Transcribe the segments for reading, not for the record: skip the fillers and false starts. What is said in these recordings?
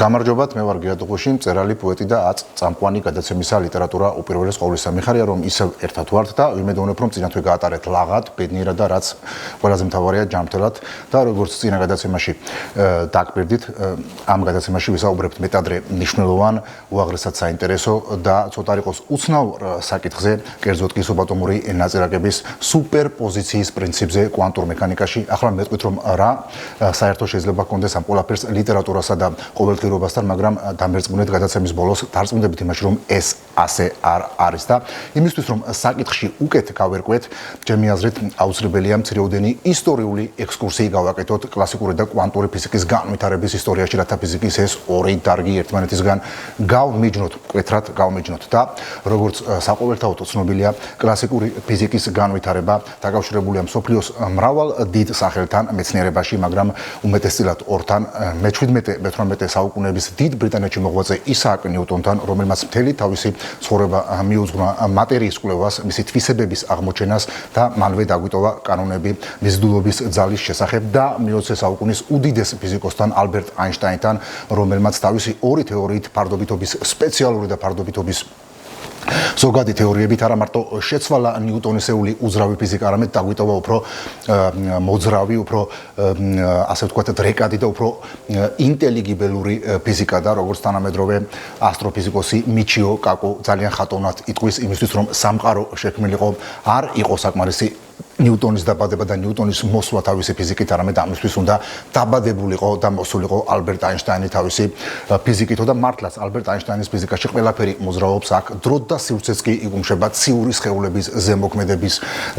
გამარჯობათ, მე ვარ გიადუღუში, მწერალი, პოეტი და წამყვანი გადაცემისა ლიტერატურა უპირველეს ყოვლისა. მიხარია რომ ისევ ერთად ვართ და ვიმედოვნებ რომ წინათვე გაატარეთ ლაღად, ბედნიერად და რაც ყველაზე მთავარია ჯანმრთელად და როგორც წინა გადაცემაში დაგკვირდით, ამ გადაცემაში ვისაუბრებთ მეტადრე მნიშვნელოვან, უაღრესად საინტერესო და ცოტა იყოს უცნაურ საკითხზე, კერძოდ კი სუბატომური ნაწილაკების სუპერპოზიციის პრინციპზე კვანტურ მექანიკაში. ახლა მეტყვით რომ რა საერთო შეიძლება ჰქონდეს ამ ყველაფერს ლიტერატურასა და ყოველდღიურობასთან, მაგრამ დამერწმუნეთ გადაცემის ბოლოს დარწმუნდებით იმაში, რომ ეს ასე არ არის და იმისთვის რომ საკითხში უკეთ გავერკვეთ, ჩემი აზრით აუცილებელია მცირეოდენი ისტორიული ექსკურსია გავაკეთოთ კლასიკური და კვანტური ფიზიკის განვითარების ისტორიაში, რათა ფიზიკის ეს ორი დარგი ერთმანეთისგან გავმიჯნოთ, მკვეთრად გავმიჯნოთ და როგორც საყოველთაოდ ცნობილია, კლასიკური ფიზიკის განვითარება დაკავშირებულია მსოფლიოს მრავალ დიდ სახელთან მეცნიერებაში, მაგრამ უმეტესწილად ორთან, მე-17-18 საუკუნეების დიდ ბრიტანეთში მოღვაწე ისააკ ნიუტონთან, რომელმაც მთელი თავისი ცხოვრება მიუძღვნა მატერიის კვლევას, მისი თვისებების აღმოჩენას და მალვე დაგვიტოვა კანონები მიზიდულობის ძალის შესახებ და მე-20 საუკუნის უდიდეს ფიზიკოსთან ალბერტ აინშტაინთან, რომელმაც თავისი ორი თეორიით ფარდობითობის სპეციალური და ფარდობითობის ზოგადი თეორიებით არა მარტო შეცვალა ნიუტონისეული უძრავი ფიზიკა, არამედ დაგვიტოვა უფრო მოძრავი, უფრო ასე ვთქვათ დრეკადი და უფრო ინტელიგიბელური ფიზიკა და როგორც თანამედროვე ასტროფიზიკოსი მიჩიო კაკო ძალიან ხატოვნად იტყვის იმისთვის, რომ სამყარო შექმნილიყო არ იყო საკმარისი ნიუტონის დაბადება და ნიუტონის მოსვლა თავისი ფიზიკით, არამედ ამისთვის უნდა დაბადებულიყო და მოსულიყო ალბერტ აინშტაინი თავისი ფიზიკით და მართლაც ალბერტ აინშტაინის ფიზიკაში ყველაფერი მოძრაობს, აქ დრო და სივრცეც კი იგუმშება ციური სხეულების ზემოქმედების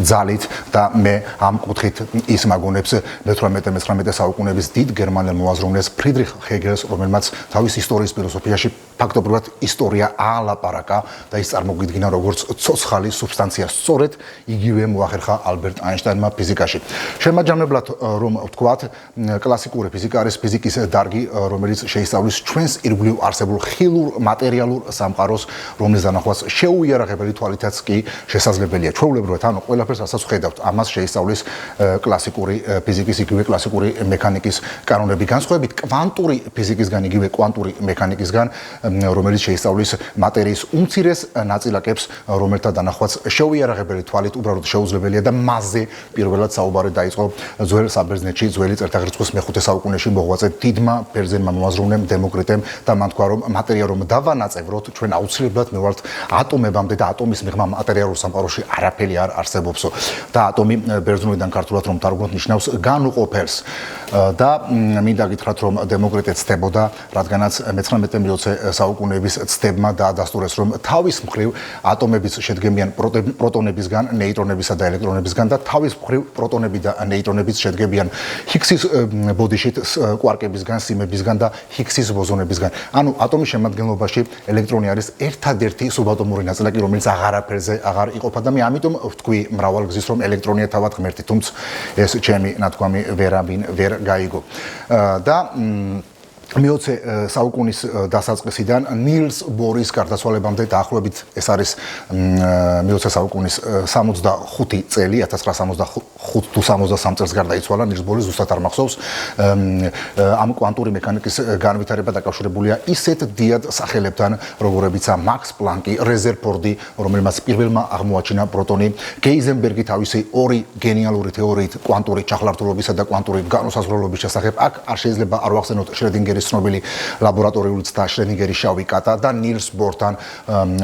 ძალით და მე ამ კუთხით ის მაგონებს მე-18-19 საუკუნეების დიდ გერმანელ მოაზროვნეს ფრიდრიხ ჰეგელს, რომელმაც თავის ისტორიის ფილოსოფიაში ფაქტობრივად ისტორია აალაპარაკა და ის წარმოგვიდგინა როგორც ცოცხალი სუბსტანცია, სწორედ იგივე მოახერხა ალბერტ აინშტაინმა ფიზიკაში. შემაჯამებლად რომ ვთქვათ, კლასიკური ფიზიკა არის ფიზიკის დარგი, რომელიც შეისწავლის ჩვენს ირგვლივ არსებულ ხილულ მატერიალურ სამყაროს, რომლის დანახვაც შეუიარაღებელი თვალითაც კი შესაძლებელია. ჩვეულებრივად, ანუ ყველაფერს რასაც ვხედავთ, ამას შეისწავლის კლასიკური ფიზიკის, იგივე კლასიკური მექანიკის კანონები. განსხვავებით კვანტური ფიზიკისგან, იგივე კვანტური მექანიკისგან, რომელიც შეისწავლის მატერიის უმცირეს ნაწილაკებს, რომელთა დანახვაც შეუიარაღებელი თვალით უბრალოდ შეუძლებელია და მასზე პირველად საუბარი დაიწყო ძველ საბერძნეთში, ძველი წელთაღრიცხვის მე-5 საუკუნეში მოღვაწე დიდმა ბერძენმა მოაზროვნემ დემოკრიტემ და მან თქვა, რომ მატერია რომ დავანაწევროთ, ჩვენ აუცილებლად მივართ ატომებამდე და ატომის მიღმა მატერიალურ სამყაროში არაფერი არ არსებობსო. და ატომი ბერძნულიდან ქართულად რომ თარგმნოთ ნიშნავს განუყოფელს. და მინდა გითხრათ, რომ დემოკრიტე ცდებოდა, რადგანაც მე-19-20 საუკუნეების ცდებმა დაადასტურეს, რომ თავის მხრივ ატომებიც შედგებიან პროტონებისგან, ნეიტრონებისა და ელექტრონებისგან და თავის მხრივ პროტონები და ნეიტრონებიც შედგებიან ჰიგსის ბოდიშით კვარკებისგან, სიმებისგან და ჰიგსის ბოზონებისგან. ანუ ატომის შემადგენლობაში ელექტრონი არის ერთადერთი სუბატომური ნაწილაკი, რომელიც აღარაფერზე აღარ იყოფა და მე ამიტომ ვთქვი მრავალგზის, რომ ელექტრონია თავად ღმერთი, თუმცა ეს ჩემი ნათქვამი ვერავინ ვერ გაიგო. და მე-20 საუკუნის დასაწყისიდან ნილს ბორის გარდაცვალებამდე დაახლოებით ეს არის მე-20 საუკუნის 65 წელი, 1965 თუ 63 წელს გარდაიცვალა ნილს ბორი, ზუსტად არ მახსოვს. ამ კვანტური მექანიკის განვითარება დაკავშირებულია ისეთ დიად სახელებთან, როგორებიცაა მაქს პლანკი, რეზერფორდი, რომელმაც პირველმა აღმოაჩინა პროტონი, გეიზენბერგი თავისი ორი გენიალური თეორიით კვანტური ჩახლართულობისა და კვანტური განუსაზღვრელობის შესახებ. აქ არ შეიძლება არ ვახსენოთ შრედინგერის ცნობილი ლაბორატორიული ცდა შრედინგერის შავი კატა და ნილს ბორთან,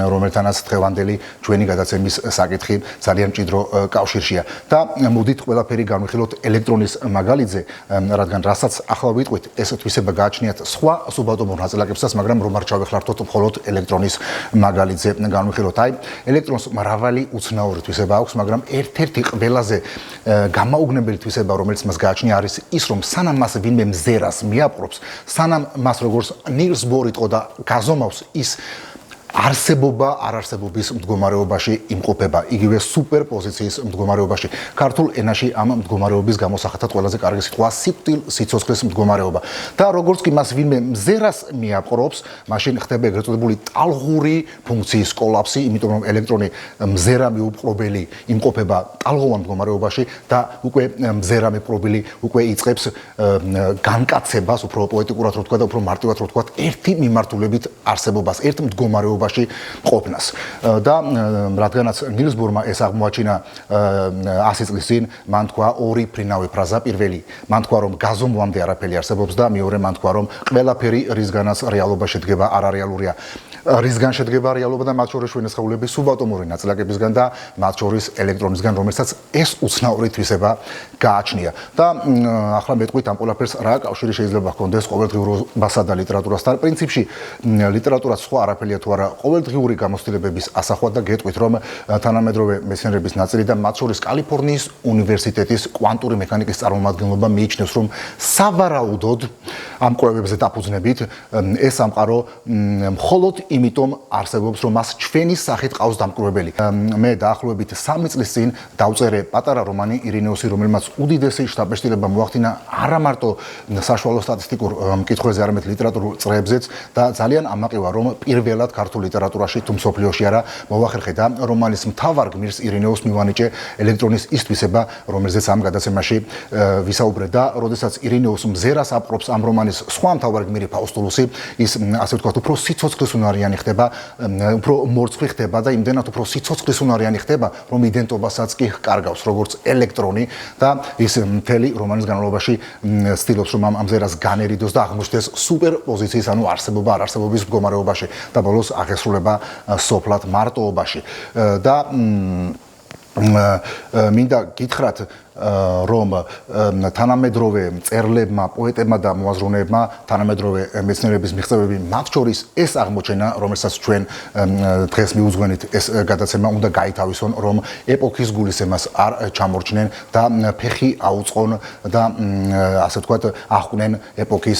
რომელთანაც დღევანდელი ჩვენი გადაცემის საკითხი ძალიან მჭიდრო კავშირშია. და მოდით ყველაფერი განვიხილოთ ელექტრონის მაგალითზე, რადგან რასაც ახლა ვიტყვით, ეს თვისება გააჩნიათ სხვა სუბატომურ ნაწილაკებსაც, მაგრამ რომ არ ჩავეხლართოთ მხოლოდ ელექტრონის მაგალითზე განვიხილოთ. აი, ელექტრონს მრავალი უცნაური თვისება აქვს, მაგრამ ერთ-ერთი ყველაზე გამაუგნებელი თვისება, რომელიც მას გააჩნია, არის ის, რომ სანამ მას ვინმე მზერას მიაპყრობს, სანამ მას როგორც ნილს ბორი თყო და გაზომავს ის არსებობა არარსებობის მდგომარეობაში იმყოფება, იგივე სუპერპოზიციის მდგომარეობაში. ქართულ ენაში ამ მდგომარეობის გამოსახატად ყველაზე კარგი სიტყვაა სიკვდილ სიცოცხლის მდგომარეობა. და როგორც კი მას ვინმე მზერას მიაპყრობს, მაშინ ხდება ეგრეთ წოდებული ტალღური ფუნქციის კოლაფსი, იმიტომ რომ ელექტრონი მზერა მიუპყრობელი იმყოფება ტალღოვან მდგომარეობაში და უკვე მზერა მიპყრობილი უკვე იწყებს განკაცებას, უფრო პოეტიკურად რო ვთქვა და უფრო მარტივად რო ვთქვა, ერთი მიმართულებით არსებობას, ერთ მდგომარეობაში ყოფნას. და რადგანაც ნილს ბორმა ეს აღმოაჩინა 100 წლის წინ, მან თქვა ორი ფრინავი ფრაზა. პირველი, მან თქვა რომ გაზომვამდე არაფერი არსებობს და მეორე, მან თქვა რომ ყველაფერი რისგანაც რეალობა შედგება არარეალურია. რისგან შედგება რეალობა და მათ შორის ჩვენი სხეულების სუბატომური ნაწილაკებისგან და მათ შორის ელექტრონისგან, რომელსაც ეს უცნაური თვისება გააჩნია. და ახლა მეტყვით ამ ყველაფერს რა კავშირი შეიძლება ჰქონდეს ყოველდღიურობასა და ლიტერატურასთან. პრინციპში ლიტერატურა სხვა არაფერია თუ არა ყოველდღიური გამოცდილებების ასახვა და გეტყვით რომ თანამედროვე მეცნიერების ნაწილი და მათ შორის კალიფორნიის უნივერსიტეტის კვანტური მექანიკის წარმომადგენლობა მიიჩნევს რომ სავარაუდოდ ამ კვლევებზე დაფუძნებით ეს სამყარო მხოლოდ იმიტომ არსებობს რომ მას ჩვენი სახით ყავს დამკვირვებელი. მე დაახლოებით 3 წლის წინ დავწერე პატარა რომანი ირინეოსი, რომელმაც უდიდესი შთაბეჭდილება მოახდინა არა მარტო საშუალო სტატისტიკურ მკითხვებზე, არამედ ლიტერატურულ წრეებზეც და ძალიან ამაყივა რომ პირველად ქართულ ლიტერატურაში თუ მსოფლიოში არა მოახერხე და რომანის მთავარ გმირს ირინეოს მივანიჭე ელექტრონის ის თვისება, რომელზეც ამ გადაცემაში ვისაუბრე და როდესაც ირინეოს მზერას აპყრობს ამ რომანის სხვა მთავარ გმირი ფაუსტულუსი, ის ასე ვთქვათ უფრო სიცოცხლის უნარიანი ხდება, უფრო მორცხვი ხდება და იმდენად უფრო სიცოცხლის უნარიანი ხდება, რომ იდენტობასაც კი კარგავს როგორც ელექტრონი და ის მთელი რომანის განმავლობაში ცდილობს რომ ამ მზერას განერიდოს და აღმოჩნდეს სუპერპოზიციის, ანუ არსებობა არარსებობის მდგომარეობაში და ბოლოს აღესრულება სოფლად მარტოობაში. და მინდა გითხრათ რომ თანამედროვე მწერლებმა, პოეტებმა და მოაზროვნეებმა თანამედროვე მეცნიერების მიღწევები მათ შორის ეს აღმოჩენა, რომელსაც ჩვენ დღეს მიუძღვენით, ეს გადაცემა უნდა გაითავისონ, რომ ეპოქის გულისხმას არ ჩამორჩნენ და ფეხი აუწყონ და ასე ვთქვათ, ახვნენ ეპოქის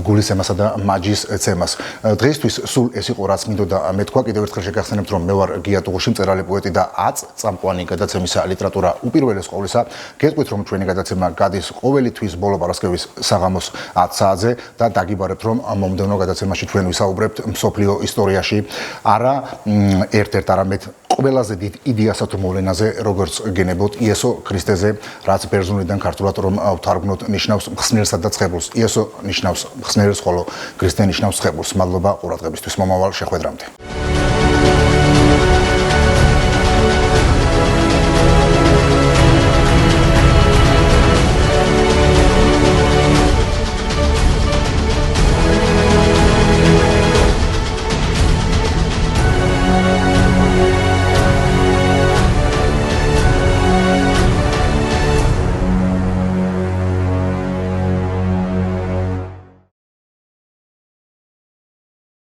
გულისხმასა და მაჯის ცემას. დღეისთვის სულ ეს იყო, რაც მინდოდა მეთქვა. კიდევ ერთხელ შეგახსენებთ, რომ მე ვარ გია ტუღუში, მწერალი პოეტი და 10 წამყვანი გადაცემისა ლიტერატურა უპირველეს ყოვლისა. გეტყვით რომ ჩვენი გადაცემა გადის ყოველი თვის ბოლო პარასკევის საღამოს 10 საათზე და დაგიბარებთ რომ მომდევნო გადაცემაში ჩვენ ვისაუბრებთ მსოფლიო ისტორიაში არა ერთ-ერთ არამედ ყველაზე დიდ იდეასა თუ მოვლენაზე, როგორც გენებოთ იესო ქრისტეზე, რაც ბერძნულიდან ქართულად რომ ვთარგმნოთ, ნიშნავს მხსნელსა და ცხებულს. იესო ნიშნავს მხსნელს, ხოლო ქრისტე ნიშნავს ცხებულს. მადლობა ყურადღებისთვის. მომავალ შეხვედრამდე.